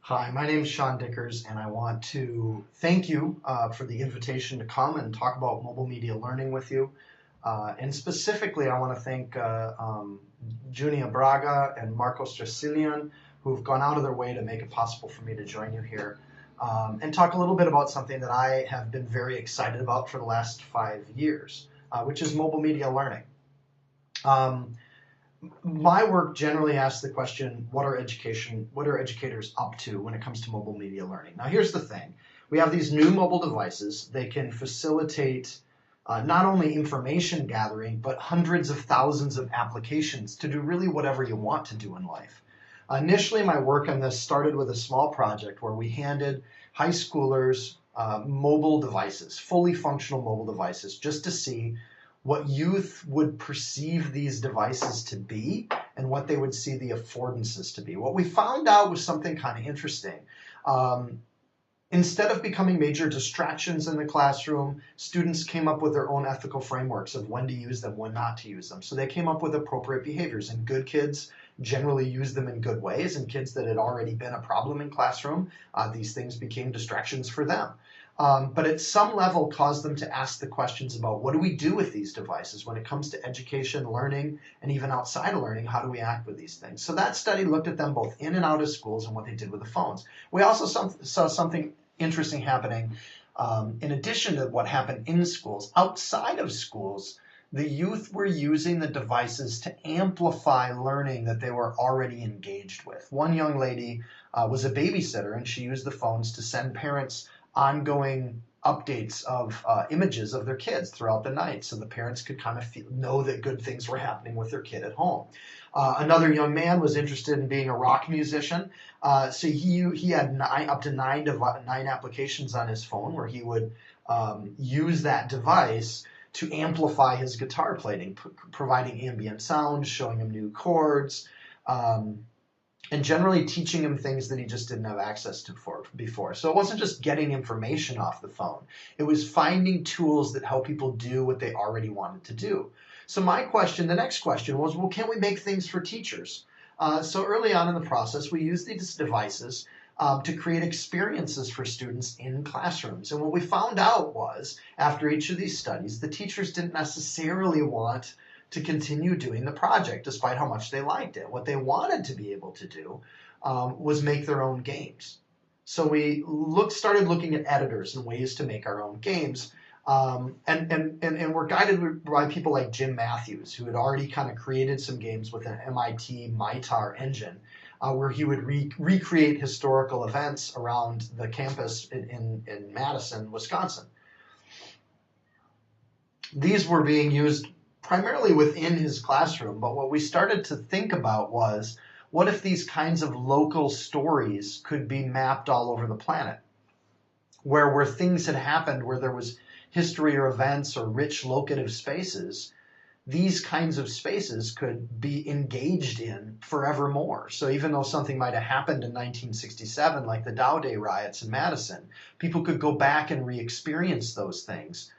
Hi, my name is Sean Dickers, and I want to thank you for the invitation to come and talk about mobile media learning with you. And specifically, I want to thank Junia Braga and Marcos Dracilian, who've gone out of their way to make it possible for me to join you here and talk a little bit about something that I have been very excited about for the last 5 years, which is mobile media learning. My work generally asks the question, what are educators up to when it comes to mobile media learning? Now, here's the thing. We have these new mobile devices. They can facilitate not only information gathering, but hundreds of thousands of applications to do really whatever you want to do in life. Initially, my work on this started with a small project where we handed high schoolers mobile devices, fully functional mobile devices, just to see what youth would perceive these devices to be and what they would see the affordances to be. What we found out was something kind of interesting. Instead of becoming major distractions in the classroom, students came up with their own ethical frameworks of when to use them, when not to use them. So they came up with appropriate behaviors, and good kids generally used them in good ways, and kids that had already been a problem in classroom, these things became distractions for them. But at some level caused them to ask the questions about what do we do with these devices when it comes to education, learning, and even outside of learning, how do we act with these things? So that study looked at them both in and out of schools and what they did with the phones. We also saw something interesting happening in addition to what happened in schools. Outside of schools, the youth were using the devices to amplify learning that they were already engaged with. One young lady was a babysitter, and she used the phones to send parents ongoing updates of images of their kids throughout the night, so the parents could kind of know that good things were happening with their kid at home. Another young man was interested in being a rock musician, so he had up to nine applications on his phone where he would use that device to amplify his guitar playing, providing ambient sound, showing him new chords, and generally teaching him things that he just didn't have access to before. So it wasn't just getting information off the phone. It was finding tools that help people do what they already wanted to do. So the next question was, well, can we make things for teachers? So early on in the process, we used these devices to create experiences for students in classrooms. And what we found out was, after each of these studies, the teachers didn't necessarily want to continue doing the project despite how much they liked it. What they wanted to be able to do was make their own games. So we started looking at editors and ways to make our own games. And we're guided by people like Jim Matthews, who had already kind of created some games with an MIT MITAR engine, where he would recreate historical events around the campus in Madison, Wisconsin. These were being used primarily within his classroom, but what we started to think about was, what if these kinds of local stories could be mapped all over the planet, where things had happened, where there was history or events or rich locative spaces, these kinds of spaces could be engaged in forevermore. So even though something might have happened in 1967, like the Dow Day riots in Madison, people could go back and re-experience those things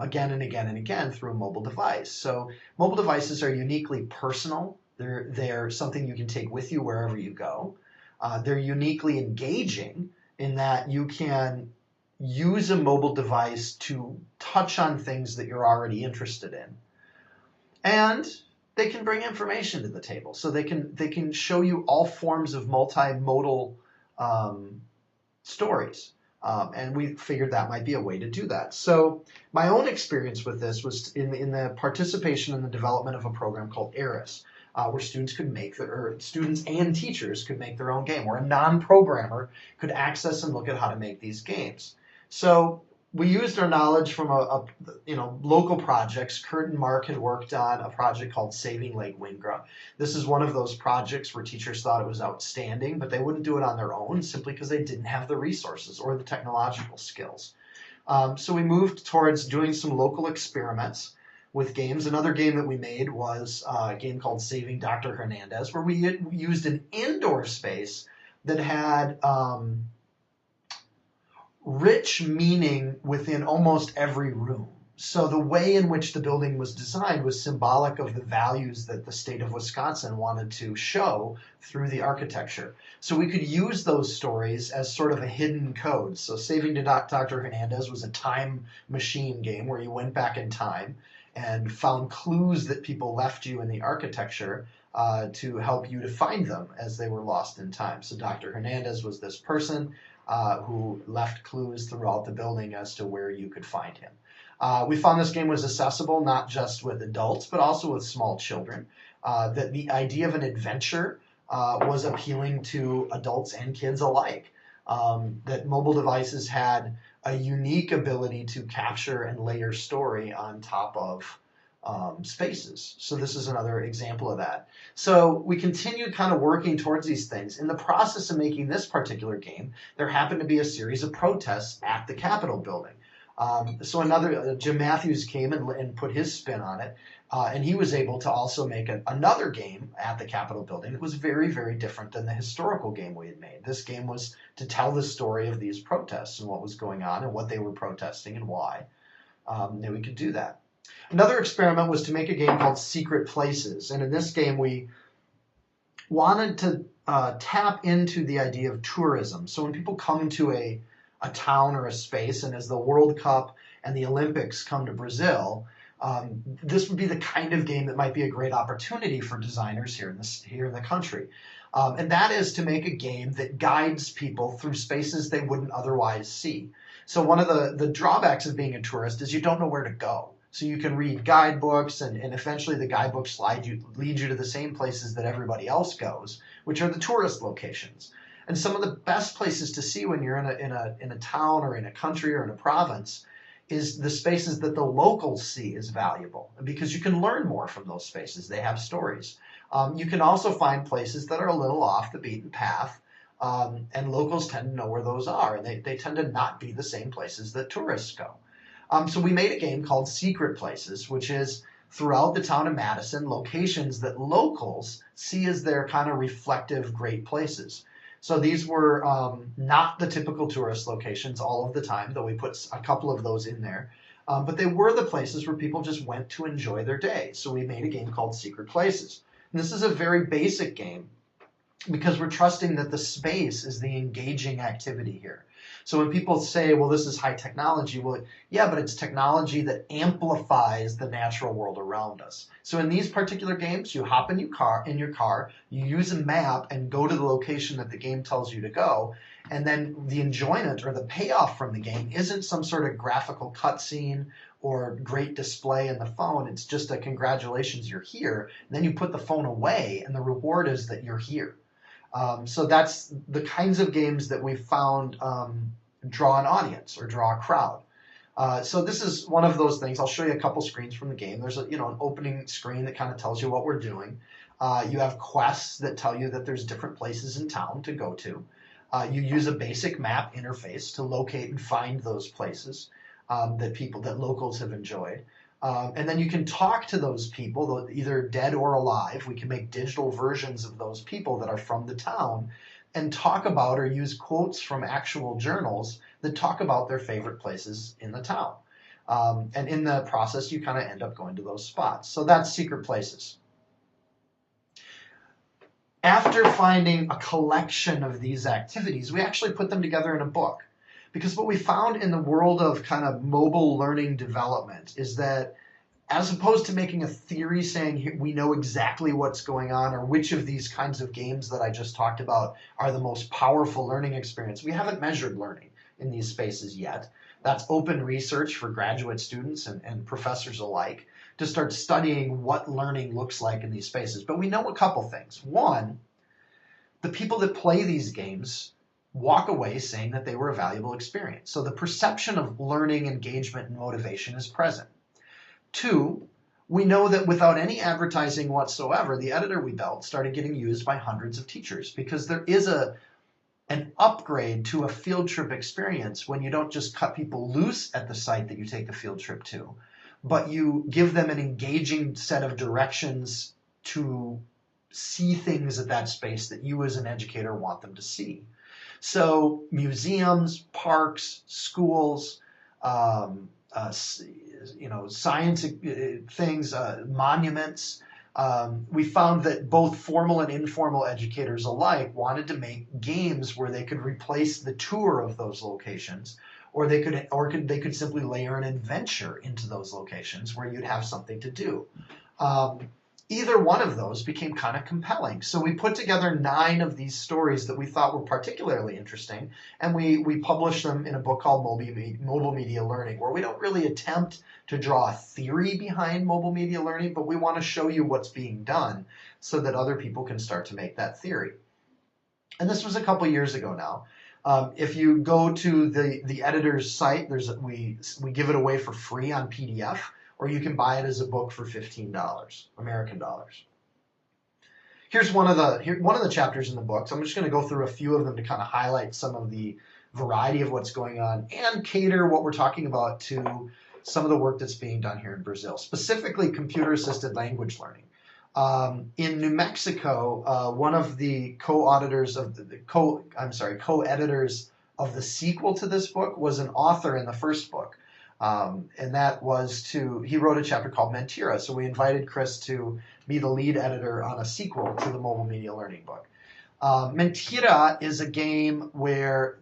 again and again and again through a mobile device. So mobile devices are uniquely personal. They're something you can take with you wherever you go. They're uniquely engaging in that you can use a mobile device to touch on things that you're already interested in. And they can bring information to the table. So they can show you all forms of multimodal stories. And we figured that might be a way to do that. So my own experience with this was in the participation in the development of a program called ARIS, where students and teachers could make their own game, where a non-programmer could access and look at how to make these games. So we used our knowledge from local projects. Kurt and Mark had worked on a project called Saving Lake Wingra. This is one of those projects where teachers thought it was outstanding, but they wouldn't do it on their own simply because they didn't have the resources or the technological skills. So we moved towards doing some local experiments with games. Another game that we made was a game called Saving Dr. Hernandez, where we used an indoor space that had rich meaning within almost every room. So the way in which the building was designed was symbolic of the values that the state of Wisconsin wanted to show through the architecture. So we could use those stories as sort of a hidden code. So Saving Dr. Hernandez was a time machine game where you went back in time and found clues that people left you in the architecture to help you to find them as they were lost in time. So Dr. Hernandez was this person who left clues throughout the building as to where you could find him. We found this game was accessible not just with adults, but also with small children. That the idea of an adventure was appealing to adults and kids alike. That mobile devices had a unique ability to capture and layer story on top of spaces. So this is another example of that. So we continued kind of working towards these things. In the process of making this particular game, there happened to be a series of protests at the Capitol building. So Jim Matthews came and put his spin on it, and he was able to also make another game at the Capitol building that was very, very different than the historical game we had made. This game was to tell the story of these protests and what was going on and what they were protesting and why. And we could do that. Another experiment was to make a game called Secret Places, and in this game we wanted to tap into the idea of tourism. So when people come to a town or a space, and as the World Cup and the Olympics come to Brazil, this would be the kind of game that might be a great opportunity for designers here in the country. And that is to make a game that guides people through spaces they wouldn't otherwise see. So one of the drawbacks of being a tourist is you don't know where to go. So you can read guidebooks, and eventually the guidebooks lead you to the same places that everybody else goes, which are the tourist locations. And some of the best places to see when you're in a town or in a country or in a province is the spaces that the locals see as valuable, because you can learn more from those spaces. They have stories. You can also find places that are a little off the beaten path, and locals tend to know where those are, and they tend to not be the same places that tourists go. So we made a game called Secret Places, which is throughout the town of Madison, locations that locals see as their kind of reflective great places. So these were not the typical tourist locations all of the time, though we put a couple of those in there. But they were the places where people just went to enjoy their day. So we made a game called Secret Places. And this is a very basic game because we're trusting that the space is the engaging activity here. So when people say, well, this is high technology, well, yeah, but it's technology that amplifies the natural world around us. So in these particular games, you hop in your car, you use a map and go to the location that the game tells you to go. And then the enjoyment or the payoff from the game isn't some sort of graphical cutscene or great display in the phone. It's just a congratulations, you're here. And then you put the phone away, and the reward is that you're here. So that's the kinds of games that we found draw an audience or draw a crowd. So this is one of those things. I'll show you a couple screens from the game. There's an opening screen that kind of tells you what we're doing. You have quests that tell you that there's different places in town to go to. You use a basic map interface to locate and find those places that locals have enjoyed. And then you can talk to those people, either dead or alive. We can make digital versions of those people that are from the town and talk about or use quotes from actual journals that talk about their favorite places in the town. And in the process, you kind of end up going to those spots. So that's Secret Places. After finding a collection of these activities, we actually put them together in a book. Because what we found in the world of kind of mobile learning development is that as opposed to making a theory saying we know exactly what's going on or which of these kinds of games that I just talked about are the most powerful learning experience, we haven't measured learning in these spaces yet. That's open research for graduate students and professors alike to start studying what learning looks like in these spaces. But we know a couple things. One, the people that play these games walk away saying that they were a valuable experience. So the perception of learning, engagement, and motivation is present. Two, we know that without any advertising whatsoever, the editor we built started getting used by hundreds of teachers because there is an upgrade to a field trip experience when you don't just cut people loose at the site that you take the field trip to, but you give them an engaging set of directions to see things at that space that you as an educator want them to see. So museums, parks, schools, science things, monuments. We found that both formal and informal educators alike wanted to make games where they could replace the tour of those locations, or they could simply layer an adventure into those locations where you'd have something to do. Either one of those became kind of compelling. So we put together 9 of these stories that we thought were particularly interesting, and we published them in a book called Mobile Media Learning, where we don't really attempt to draw a theory behind mobile media learning, but we want to show you what's being done so that other people can start to make that theory. And this was a couple years ago now. If you go to the editor's site, we give it away for free on PDF, or you can buy it as a book for $15 American dollars. Here's one of the chapters in the book. So I'm just going to go through a few of them to kind of highlight some of the variety of what's going on and cater what we're talking about to some of the work that's being done here in Brazil, specifically computer-assisted language learning. In New Mexico, one of the co-editors of the sequel to this book was an author in the first book. And that was he wrote a chapter called Mentira. So we invited Chris to be the lead editor on a sequel to the mobile media learning book. Mentira is a game where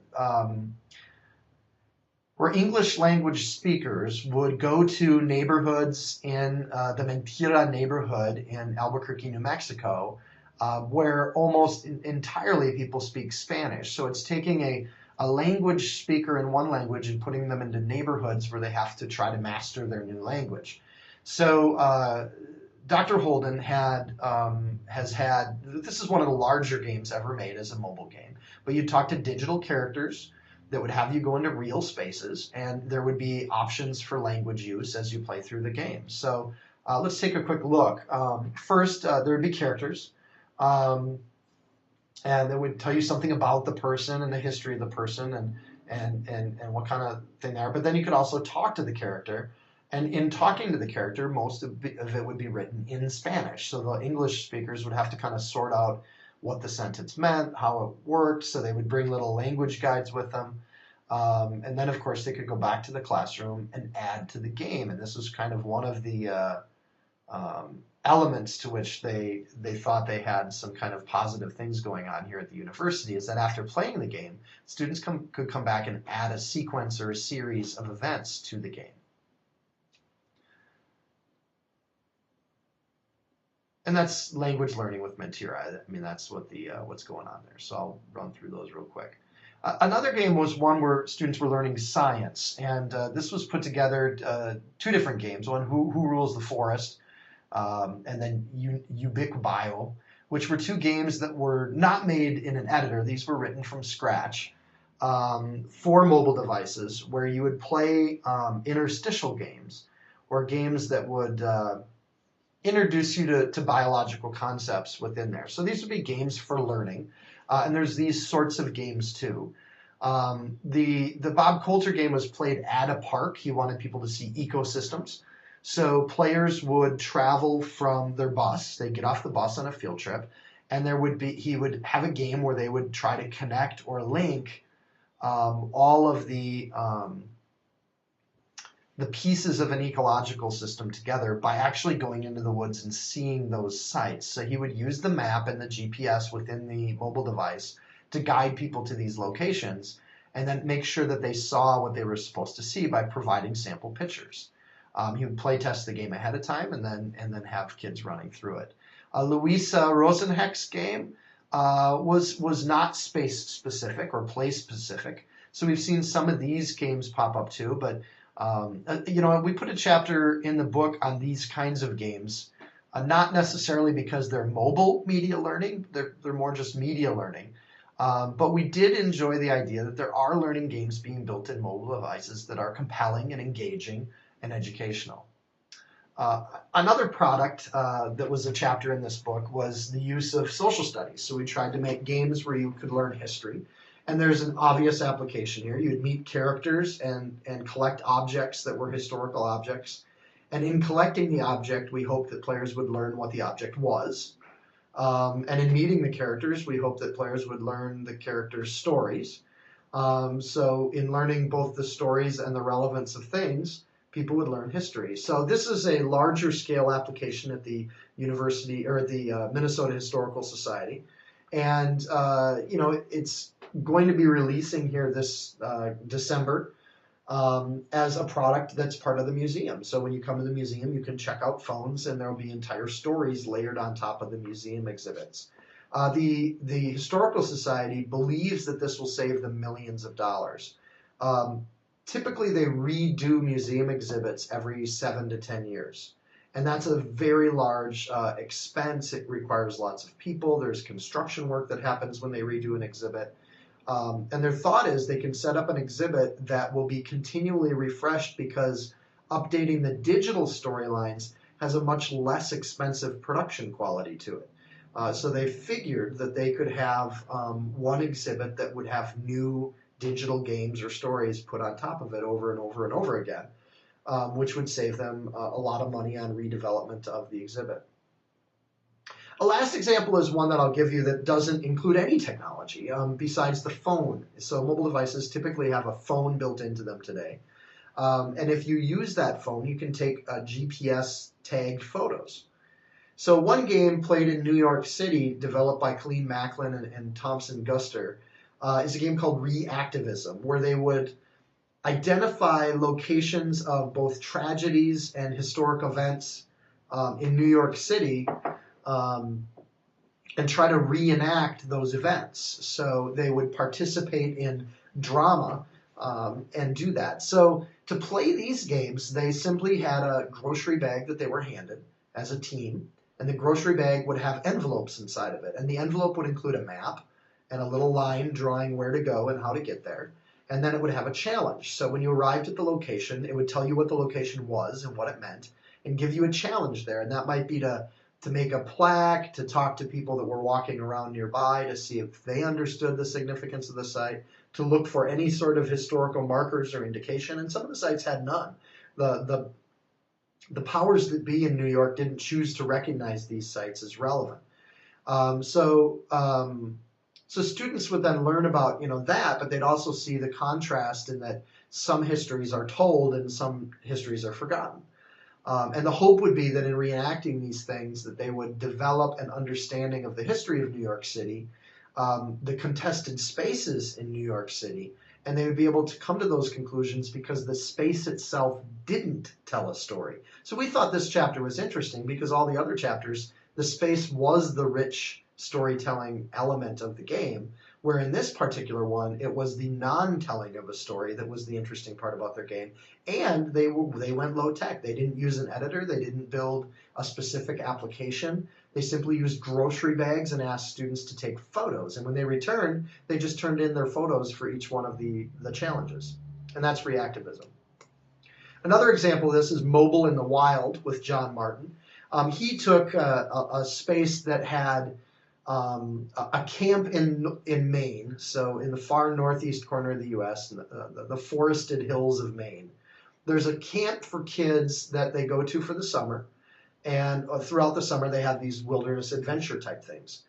English language speakers would go to neighborhoods in the Mentira neighborhood in Albuquerque, New Mexico, where almost entirely people speak Spanish. So it's taking a language speaker in one language and putting them into neighborhoods where they have to try to master their new language. So Dr. Holden has had, this is one of the larger games ever made as a mobile game, but you talk to digital characters that would have you go into real spaces, and there would be options for language use as you play through the game. So let's take a quick look. First, there would be characters. And they would tell you something about the person and the history of the person and what kind of thing they are. But then you could also talk to the character. And in talking to the character, most of it would be written in Spanish. So the English speakers would have to kind of sort out what the sentence meant, how it worked. So they would bring little language guides with them. And then, of course, they could go back to the classroom and add to the game. And this was kind of one of the elements to which they thought they had some kind of positive things going on here at the university, is that after playing the game, students could come back and add a sequence or a series of events to the game. And that's language learning with Mentira. I mean, that's what's going on there. So I'll run through those real quick. Another game was one where students were learning science, and this was put together 2 different games. One, Who Rules the Forest, and then Ubiquibio, which were 2 games that were not made in an editor. These were written from scratch for mobile devices, where you would play interstitial games, or games that would introduce you to biological concepts within there. So these would be games for learning, and there's these sorts of games too. The Bob Coulter game was played at a park. He wanted people to see ecosystems. So players would travel from their bus. They'd get off the bus on a field trip, and he would have a game where they would try to connect or link all of the pieces of an ecological system together by actually going into the woods and seeing those sites. So he would use the map and the GPS within the mobile device to guide people to these locations, and then make sure that they saw what they were supposed to see by providing sample pictures. He would play test the game ahead of time and then have kids running through it. Louisa Rosenheck's game was not space specific or place specific. So we've seen some of these games pop up too, but we put a chapter in the book on these kinds of games, not necessarily because they're mobile media learning, they're more just media learning. But we did enjoy the idea that there are learning games being built in mobile devices that are compelling and engaging and educational. Another product that was a chapter in this book was the use of social studies. So we tried to make games where you could learn history. And there's an obvious application here. You'd meet characters and collect objects that were historical objects. And in collecting the object, we hoped that players would learn what the object was. And in meeting the characters, we hoped that players would learn the characters' stories. So in learning both the stories and the relevance of things, people would learn history. So this is a larger scale application at the university or the Minnesota Historical Society. And, it's going to be releasing here this December as a product that's part of the museum. So when you come to the museum, you can check out phones, and there will be entire stories layered on top of the museum exhibits. The Historical Society believes that this will save them millions of dollars. Typically, they redo museum exhibits every 7 to 10 years. And that's a very large expense. It requires lots of people. There's construction work that happens when they redo an exhibit. And their thought is they can set up an exhibit that will be continually refreshed because updating the digital storylines has a much less expensive production quality to it. So they figured that they could have one exhibit that would have new digital games or stories put on top of it over and over and over again, which would save them a lot of money on redevelopment of the exhibit. A last example is one that I'll give you that doesn't include any technology besides the phone. So mobile devices typically have a phone built into them today. And if you use that phone, you can take GPS tagged photos. So one game played in New York City, developed by Colleen Macklin and Thompson Guster, is a game called Reactivism, where they would identify locations of both tragedies and historic events in New York City and try to reenact those events. So they would participate in drama and do that. So to play these games, they simply had a grocery bag that they were handed as a team, and the grocery bag would have envelopes inside of it. And the envelope would include a map and a little line drawing where to go and how to get there. And then it would have a challenge. So when you arrived at the location, it would tell you what the location was and what it meant and give you a challenge there. And that might be to make a plaque, to talk to people that were walking around nearby to see if they understood the significance of the site, to look for any sort of historical markers or indication. And some of the sites had none. The powers that be in New York didn't choose to recognize these sites as relevant. So students would then learn about that, but they'd also see the contrast in that some histories are told and some histories are forgotten. And the hope would be that in reenacting these things, that they would develop an understanding of the history of New York City, the contested spaces in New York City, and they would be able to come to those conclusions because the space itself didn't tell a story. So we thought this chapter was interesting because all the other chapters, the space was the rich storytelling element of the game, where in this particular one, it was the non-telling of a story that was the interesting part about their game. And they went low tech. They didn't use an editor. They didn't build a specific application. They simply used grocery bags and asked students to take photos. And when they returned, they just turned in their photos for each one of the challenges. And that's reactivism. Another example of this is Mobile in the Wild with John Martin. He took a space that had a camp in Maine, so in the far northeast corner of the U.S., the forested hills of Maine. There's a camp for kids that they go to for the summer, and throughout the summer they have these wilderness adventure type things.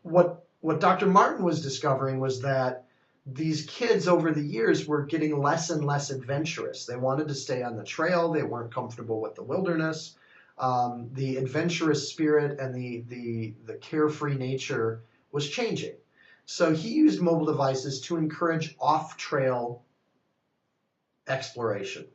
What Dr. Martin was discovering was that these kids over the years were getting less and less adventurous. They wanted to stay on the trail. They weren't comfortable with the wilderness. The adventurous spirit and the carefree nature was changing. So he used mobile devices to encourage off-trail exploration.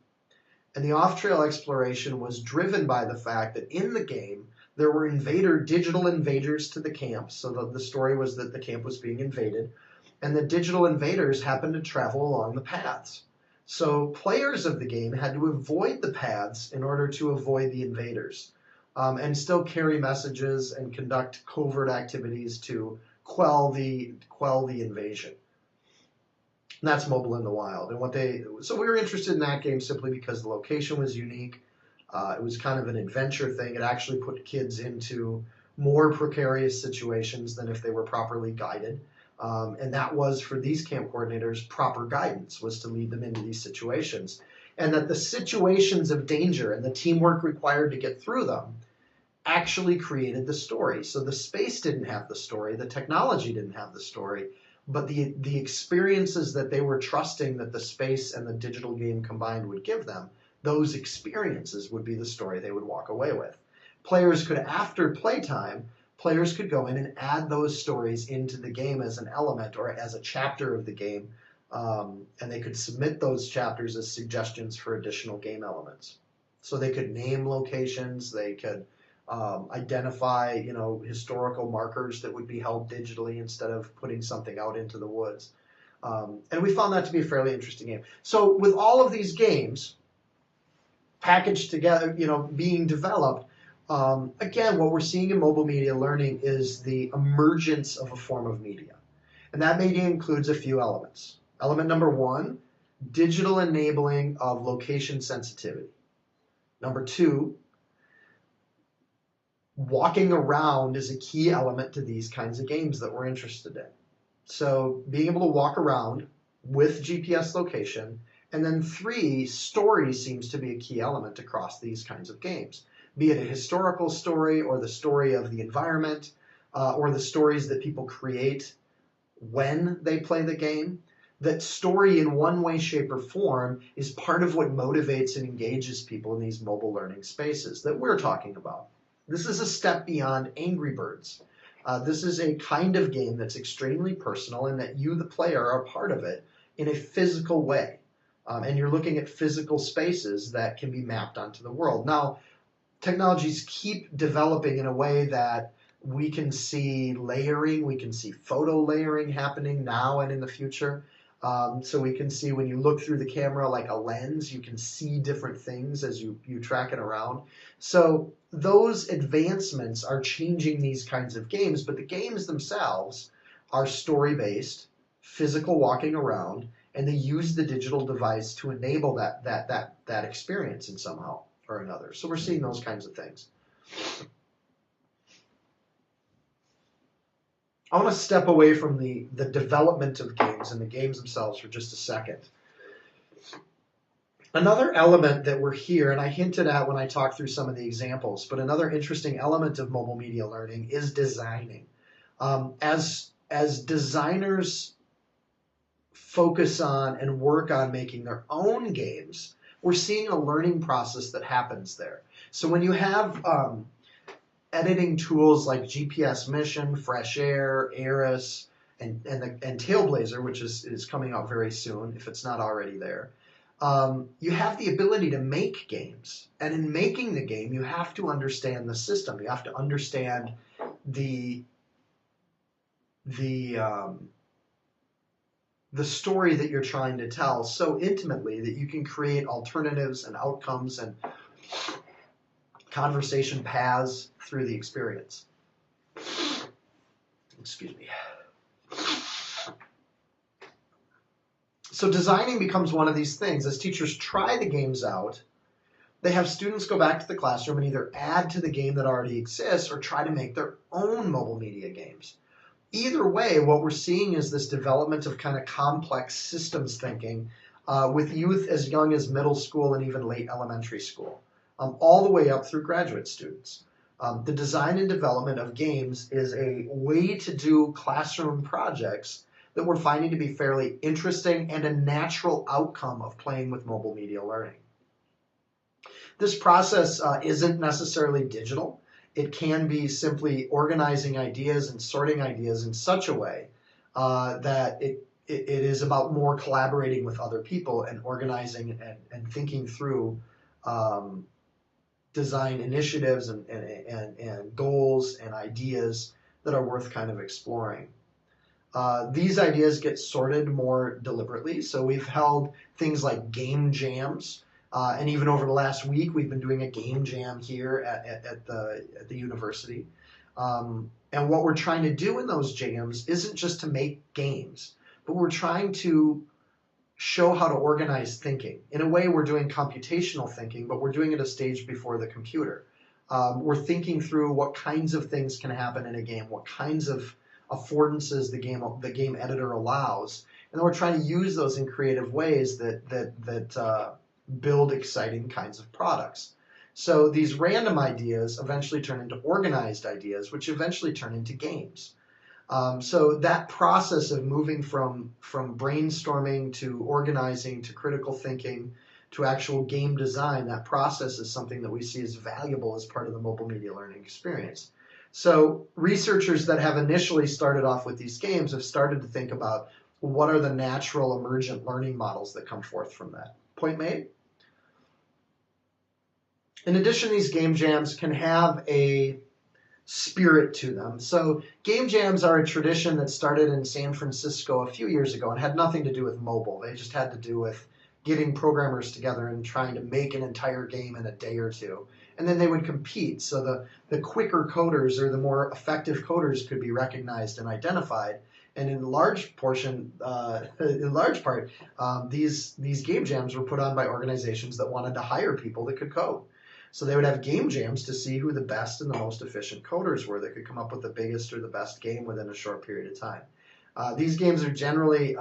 And the off-trail exploration was driven by the fact that in the game, there were digital invaders to the camp. So the story was that the camp was being invaded, and the digital invaders happened to travel along the paths. So players of the game had to avoid the paths in order to avoid the invaders, and still carry messages and conduct covert activities to quell the invasion. And that's Mobile in the Wild. And so we were interested in that game simply because the location was unique. It was kind of an adventure thing. It actually put kids into more precarious situations than if they were properly guided. And that was, for these camp coordinators, proper guidance was to lead them into these situations. And that the situations of danger and the teamwork required to get through them actually created the story. So the space didn't have the story, the technology didn't have the story, but the experiences that they were trusting that the space and the digital game combined would give them, those experiences would be the story they would walk away with. Players could, after playtime, players could go in and add those stories into the game as an element or as a chapter of the game, and they could submit those chapters as suggestions for additional game elements. So they could name locations, they could identify, historical markers that would be held digitally instead of putting something out into the woods. And we found that to be a fairly interesting game. So with all of these games packaged together, being developed, again, what we're seeing in mobile media learning is the emergence of a form of media. And that media includes a few elements. Element number one, digital enabling of location sensitivity. Number two, walking around is a key element to these kinds of games that we're interested in. So being able to walk around with GPS location. And then three, story seems to be a key element across these kinds of games, be it a historical story or the story of the environment or the stories that people create when they play the game. That story in one way, shape, or form is part of what motivates and engages people in these mobile learning spaces that we're talking about. This is a step beyond Angry Birds. This is a kind of game that's extremely personal and that you, the player, are a part of it in a physical way. And you're looking at physical spaces that can be mapped onto the world. Now, technologies keep developing in a way that we can see layering, we can see photo layering happening now and in the future. So we can see when you look through the camera like a lens, you can see different things as you track it around. So those advancements are changing these kinds of games, but the games themselves are story-based, physical walking around, and they use the digital device to enable that experience in somehow or another. So we're seeing those kinds of things. I want to step away from the development of games and the games themselves for just a second. Another element that we're here, and I hinted at when I talked through some of the examples, but another interesting element of mobile media learning is designing. As designers focus on and work on making their own games, we're seeing a learning process that happens there. So when you have editing tools like GPS Mission, Fresh Air, Eris, and Tailblazer, which is coming out very soon, if it's not already there, you have the ability to make games. And in making the game, you have to understand the system. You have to understand the story that you're trying to tell so intimately that you can create alternatives and outcomes and conversation paths through the experience. Excuse me. So designing becomes one of these things. As teachers try the games out, they have students go back to the classroom and either add to the game that already exists or try to make their own mobile media games. Either way, what we're seeing is this development of kind of complex systems thinking with youth as young as middle school and even late elementary school. All the way up through graduate students. The design and development of games is a way to do classroom projects that we're finding to be fairly interesting and a natural outcome of playing with mobile media learning. This process isn't necessarily digital. It can be simply organizing ideas and sorting ideas in such a way that it is about more collaborating with other people and organizing and thinking through design initiatives and goals and ideas that are worth kind of exploring. These ideas get sorted more deliberately. So we've held things like game jams. And even over the last week, we've been doing a game jam here at the university. And what we're trying to do in those jams isn't just to make games, but we're trying to show how to organize thinking. In a way, we're doing computational thinking, but we're doing it a stage before the computer. We're thinking through what kinds of things can happen in a game, what kinds of affordances the game editor allows, and then we're trying to use those in creative ways that build exciting kinds of products. So these random ideas eventually turn into organized ideas, which eventually turn into games. So that process of moving from brainstorming to organizing to critical thinking to actual game design, that process is something that we see as valuable as part of the mobile media learning experience. So researchers that have initially started off with these games have started to think about what are the natural emergent learning models that come forth from that. Point made? In addition, these game jams can have a spirit to them. So game jams are a tradition that started in San Francisco a few years ago and had nothing to do with mobile. They just had to do with getting programmers together and trying to make an entire game in a day or two. And then they would compete. So the quicker coders or the more effective coders could be recognized and identified. And in large part, these game jams were put on by organizations that wanted to hire people that could code. So they would have game jams to see who the best and the most efficient coders were that could come up with the biggest or the best game within a short period of time. These games are generally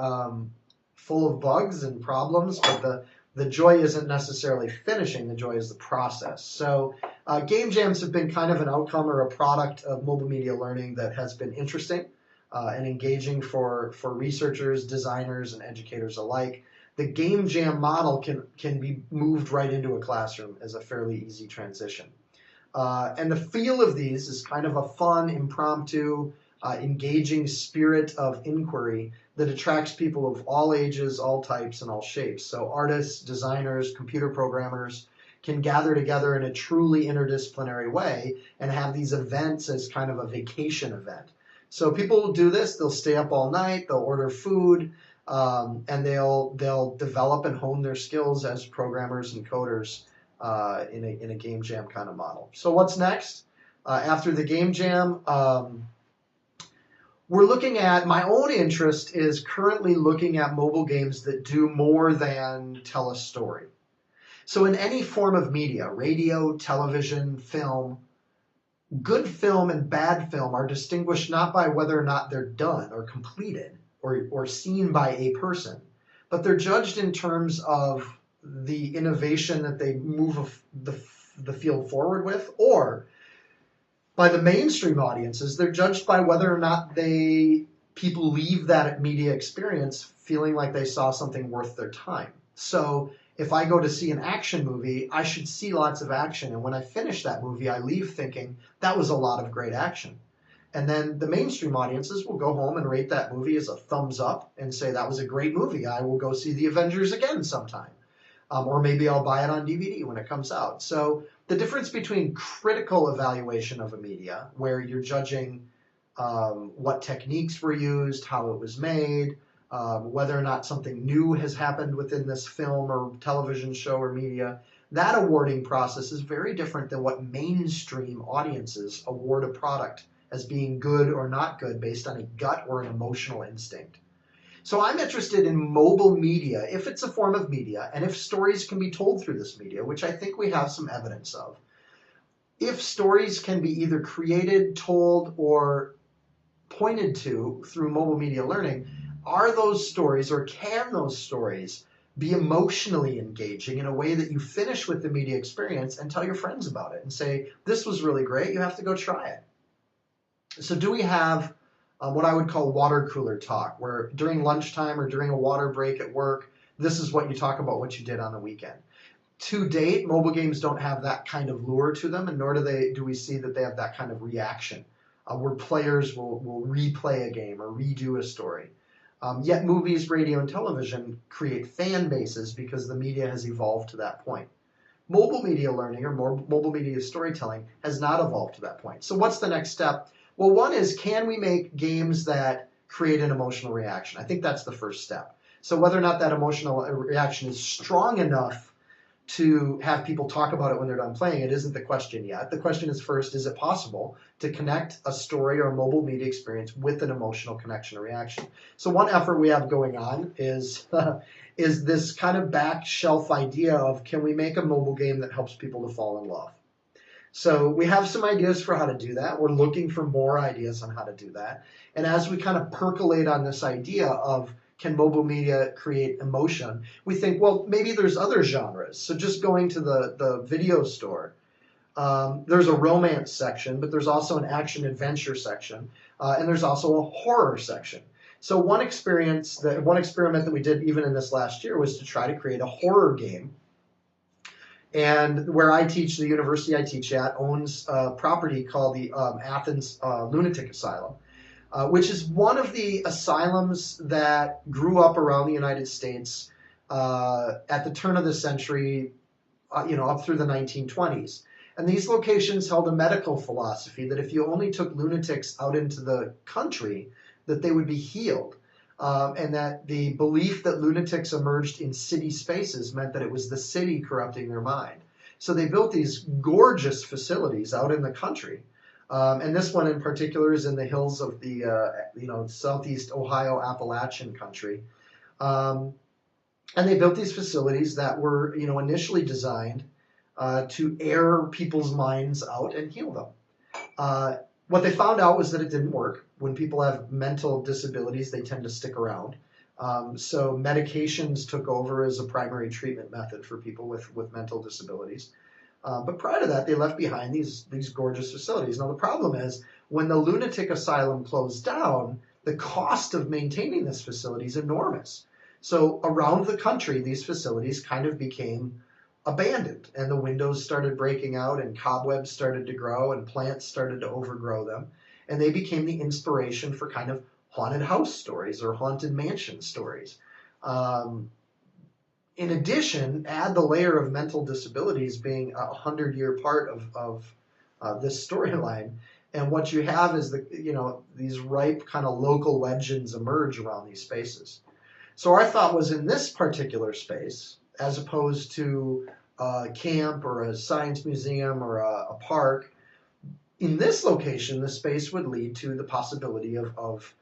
full of bugs and problems, but the joy isn't necessarily finishing, the joy is the process. So game jams have been kind of an outcome or a product of mobile media learning that has been interesting and engaging for researchers, designers, and educators alike. The game jam model can be moved right into a classroom as a fairly easy transition. And the feel of these is kind of a fun, impromptu, engaging spirit of inquiry that attracts people of all ages, all types, and all shapes. So artists, designers, computer programmers can gather together in a truly interdisciplinary way and have these events as kind of a vacation event. So people will do this, they'll stay up all night, they'll order food, and they'll develop and hone their skills as programmers and coders in a game jam kind of model. So what's next? After the game jam, we're looking at, my own interest is currently looking at mobile games that do more than tell a story. So in any form of media, radio, television, film, good film and bad film are distinguished not by whether or not they're done or completed or seen by a person, but they're judged in terms of the innovation that they move the field forward with, or by the mainstream audiences, they're judged by whether or not people leave that media experience feeling like they saw something worth their time. So if I go to see an action movie, I should see lots of action. And when I finish that movie, I leave thinking that was a lot of great action. And then the mainstream audiences will go home and rate that movie as a thumbs up and say that was a great movie. I will go see the Avengers again sometime. Or maybe I'll buy it on DVD when it comes out. So the difference between critical evaluation of a media, where you're judging what techniques were used, how it was made, whether or not something new has happened within this film or television show or media, that awarding process is very different than what mainstream audiences award a product as being good or not good based on a gut or an emotional instinct. So I'm interested in mobile media, if it's a form of media, and if stories can be told through this media, which I think we have some evidence of. If stories can be either created, told, or pointed to through mobile media learning, are those stories, or can those stories be emotionally engaging in a way that you finish with the media experience and tell your friends about it and say, this was really great, you have to go try it. So do we have what I would call water cooler talk, where during lunchtime or during a water break at work, this is what you talk about what you did on the weekend. To date, mobile games don't have that kind of lure to them, and nor do we see that they have that kind of reaction, where players will replay a game or redo a story. Yet movies, radio, and television create fan bases because the media has evolved to that point. Mobile media learning or mobile media storytelling has not evolved to that point. So what's the next step? Well, one is, can we make games that create an emotional reaction? I think that's the first step. So whether or not that emotional reaction is strong enough to have people talk about it when they're done playing it isn't the question yet. The question is first, is it possible to connect a story or a mobile media experience with an emotional connection or reaction? So one effort we have going on is this kind of back shelf idea of, can we make a mobile game that helps people to fall in love? So we have some ideas for how to do that. We're looking for more ideas on how to do that. And as we kind of percolate on this idea of, can mobile media create emotion, we think, well, maybe there's other genres. So just going to the video store, there's a romance section, but there's also an action-adventure section, and there's also a horror section. So one experiment that we did even in this last year was to try to create a horror game And where I teach, the university I teach at owns a property called the Athens Lunatic Asylum, which is one of the asylums that grew up around the United States at the turn of the century, up through the 1920s. And these locations held a medical philosophy that if you only took lunatics out into the country, that they would be healed. And that the belief that lunatics emerged in city spaces meant that it was the city corrupting their mind. So they built these gorgeous facilities out in the country. And this one in particular is in the hills of the southeast Ohio Appalachian country. And they built these facilities that were initially designed to air people's minds out and heal them. What they found out was that it didn't work. When people have mental disabilities, they tend to stick around. So medications took over as a primary treatment method for people with mental disabilities. But prior to that, they left behind these gorgeous facilities. Now, the problem is when the lunatic asylum closed down, the cost of maintaining this facility is enormous. So around the country, these facilities kind of became abandoned, and the windows started breaking out, and cobwebs started to grow, and plants started to overgrow them. And they became the inspiration for kind of haunted house stories or haunted mansion stories. In addition, add the layer of mental disabilities being a 100-year part of this storyline, and what you have is these ripe kind of local legends emerge around these spaces. So our thought was in this particular space, as opposed to a camp or a science museum or a park, in this location, the space would lead to the possibility of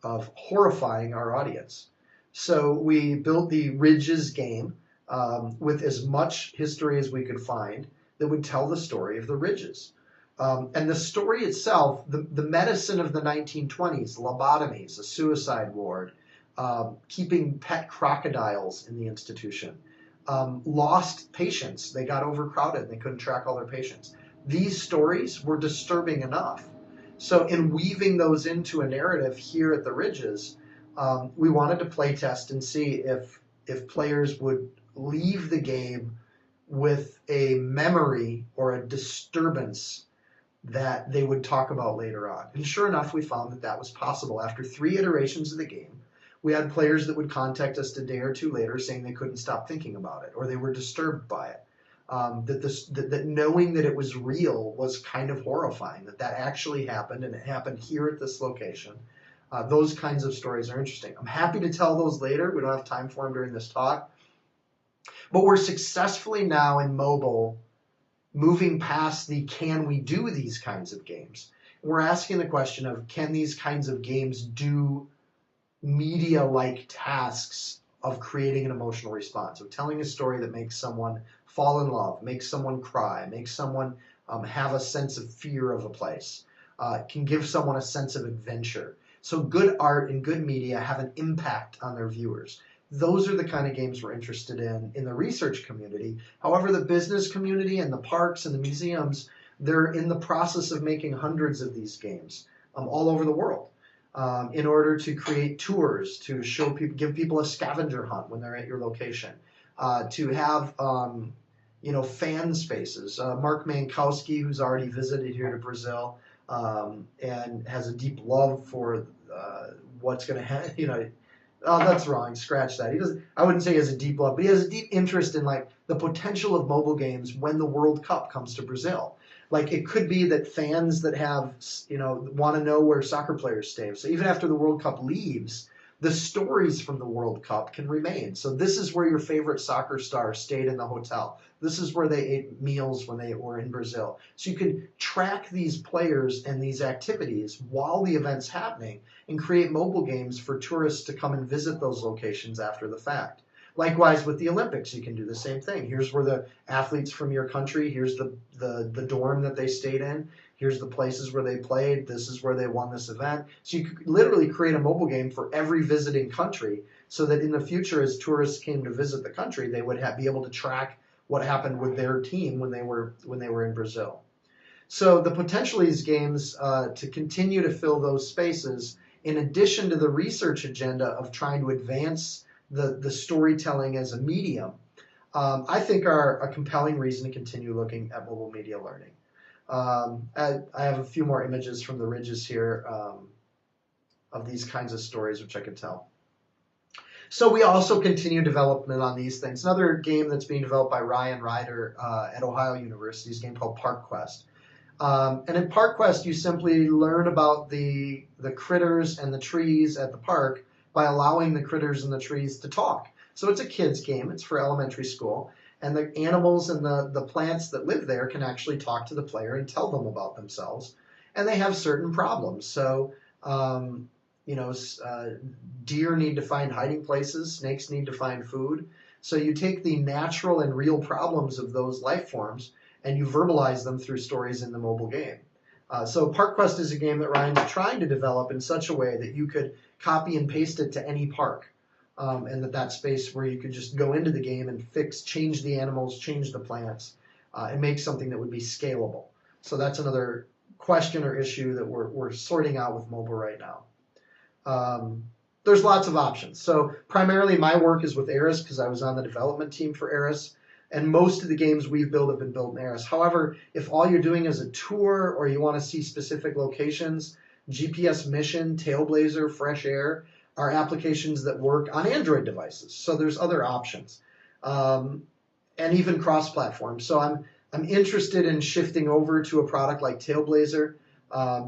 horrifying our audience. So we built the Ridges game with as much history as we could find that would tell the story of the Ridges. And the story itself, the medicine of the 1920s, lobotomies, a suicide ward, keeping pet crocodiles in the institution, lost patients. They got overcrowded and they couldn't track all their patients. These stories were disturbing enough. So in weaving those into a narrative here at the Ridges, we wanted to play test and see if players would leave the game with a memory or a disturbance that they would talk about later on. And sure enough, we found that was possible. After 3 iterations of the game, we had players that would contact us a day or two later saying they couldn't stop thinking about it or they were disturbed by it. That knowing that it was real was kind of horrifying, that actually happened and it happened here at this location. Those kinds of stories are interesting. I'm happy to tell those later. We don't have time for them during this talk. But we're successfully now in mobile moving past the can we do these kinds of games. We're asking the question of can these kinds of games do media-like tasks of creating an emotional response, of telling a story that makes someone fall in love, makes someone cry, makes someone have a sense of fear of a place, can give someone a sense of adventure. So good art and good media have an impact on their viewers. Those are the kind of games we're interested in the research community. However, the business community and the parks and the museums, they're in the process of making hundreds of these games all over the world. In order to create tours, to show people, give people a scavenger hunt when they're at your location, to have fan spaces. Mark Mankowski, who's already visited here to Brazil and has a deep love for what's going to happen. Oh, that's wrong. Scratch that. He doesn't. I wouldn't say he has a deep love, but he has a deep interest in the potential of mobile games when the World Cup comes to Brazil. It could be that fans that have, want to know where soccer players stay. So even after the World Cup leaves, the stories from the World Cup can remain. So this is where your favorite soccer star stayed in the hotel. This is where they ate meals when they were in Brazil. So you can track these players and these activities while the event's happening and create mobile games for tourists to come and visit those locations after the fact. Likewise, with the Olympics, you can do the same thing. Here's where the athletes from your country, here's the dorm that they stayed in, here's the places where they played, this is where they won this event. So you could literally create a mobile game for every visiting country so that in the future, as tourists came to visit the country, they would be able to track what happened with their team when they were in Brazil. So the potential of these games to continue to fill those spaces, in addition to the research agenda of trying to advance the storytelling as a medium, I think are a compelling reason to continue looking at mobile media learning. I have a few more images from the ridges here of these kinds of stories, which I could tell. So we also continue development on these things. Another game that's being developed by Ryan Ryder at Ohio University is a game called Park Quest. And in Park Quest, you simply learn about the critters and the trees at the park by allowing the critters and the trees to talk. So it's a kid's game. It's for elementary school. And the animals and the plants that live there can actually talk to the player and tell them about themselves. And they have certain problems. So, deer need to find hiding places. Snakes need to find food. So you take the natural and real problems of those life forms and you verbalize them through stories in the mobile game. So Park Quest is a game that Ryan's trying to develop in such a way that you could copy and paste it to any park. And that space where you could just go into the game and change the animals, change the plants, and make something that would be scalable. So that's another question or issue that we're sorting out with mobile right now. There's lots of options. So primarily my work is with Eris because I was on the development team for Eris. And most of the games we've built have been built in Eris. However, if all you're doing is a tour or you want to see specific locations, GPS Mission, Tailblazer, Fresh Air are applications that work on Android devices. So there's other options. And even cross-platform. So I'm interested in shifting over to a product like Tailblazer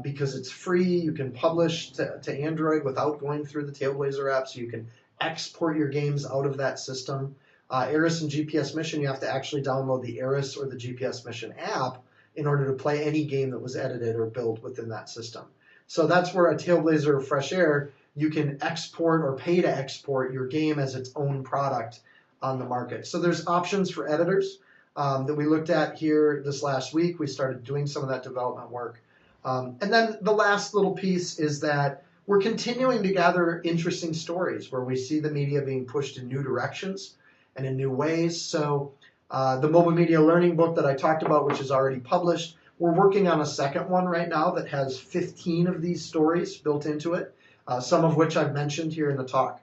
because it's free. You can publish to Android without going through the Tailblazer app. So you can export your games out of that system. Eris and GPS Mission, you have to actually download the Eris or the GPS Mission app in order to play any game that was edited or built within that system. So that's where a Tailblazer or Fresh Air, you can export or pay to export your game as its own product on the market. So there's options for editors that we looked at here this last week. We started doing some of that development work. And then the last little piece is that we're continuing to gather interesting stories where we see the media being pushed in new directions and in new ways. So the mobile media learning book that I talked about, which is already published, we're working on a second one right now that has 15 of these stories built into it, some of which I've mentioned here in the talk.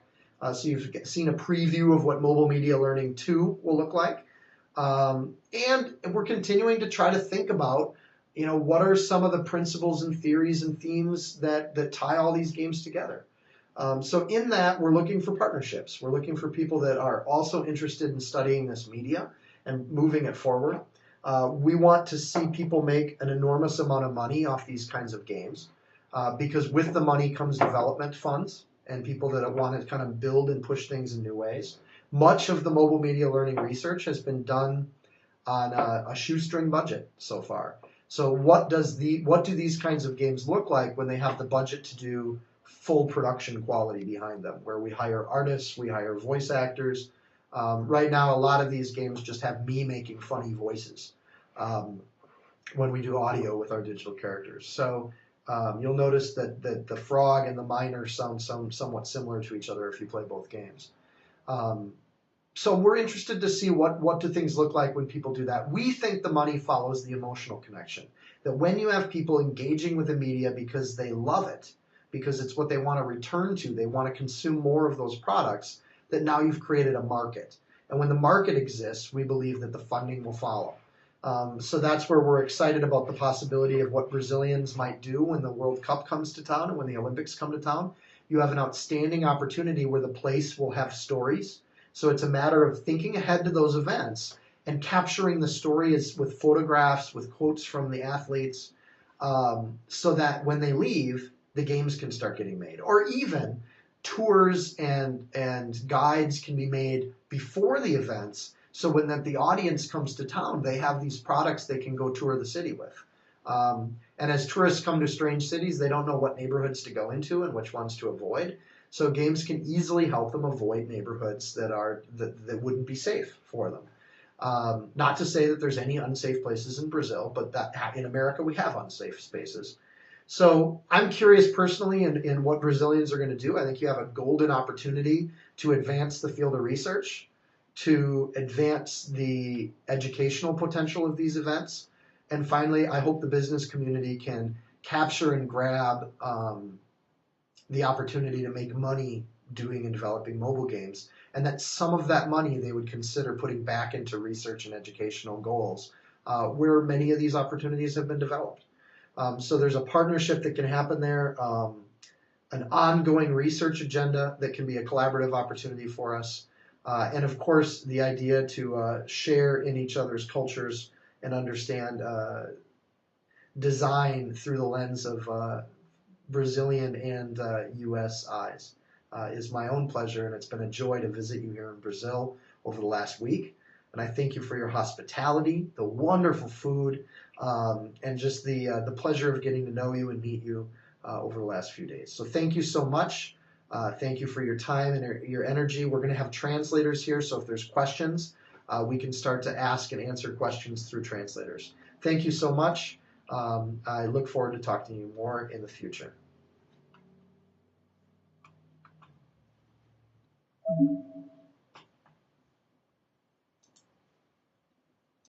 So you've seen a preview of what Mobile Media Learning 2 will look like. And we're continuing to try to think about, what are some of the principles and theories and themes that tie all these games together. So in that, we're looking for partnerships. We're looking for people that are also interested in studying this media and moving it forward. We want to see people make an enormous amount of money off these kinds of games because with the money comes development funds and people that want to kind of build and push things in new ways. Much of the mobile media learning research has been done on a shoestring budget so far. So what do these kinds of games look like when they have the budget to do full production quality behind them, where we hire artists, we hire voice actors. Right now, a lot of these games just have me making funny voices when we do audio with our digital characters. So you'll notice that the frog and the miner sound somewhat similar to each other if you play both games. So we're interested to see what do things look like when people do that. We think the money follows the emotional connection. That when you have people engaging with the media because they love it, because it's what they want to return to, they want to consume more of those products, that now you've created a market. And when the market exists, we believe that the funding will follow. So that's where we're excited about the possibility of what Brazilians might do when the World Cup comes to town and when the Olympics come to town. You have an outstanding opportunity where the place will have stories. So it's a matter of thinking ahead to those events and capturing the stories with photographs, with quotes from the athletes, so that when they leave, the games can start getting made. Or even tours and guides can be made before the events, so when the audience comes to town, they have these products they can go tour the city with. And as tourists come to strange cities, they don't know what neighborhoods to go into and which ones to avoid. So games can easily help them avoid neighborhoods that wouldn't be safe for them. Not to say that there's any unsafe places in Brazil, but that in America we have unsafe spaces. So I'm curious personally in what Brazilians are going to do. I think you have a golden opportunity to advance the field of research, to advance the educational potential of these events. And finally, I hope the business community can capture and grab the opportunity to make money doing and developing mobile games, and that some of that money they would consider putting back into research and educational goals, where many of these opportunities have been developed. So there's a partnership that can happen there, an ongoing research agenda that can be a collaborative opportunity for us, and of course the idea to share in each other's cultures and understand design through the lens of Brazilian and U.S. eyes is my own pleasure, and it's been a joy to visit you here in Brazil over the last week. And I thank you for your hospitality, the wonderful food, and just the pleasure of getting to know you and meet you over the last few days. So thank you so much. Thank you for your time and your energy. We're going to have translators here, so if there's questions, we can start to ask and answer questions through translators. Thank you so much. I look forward to talking to you more in the future.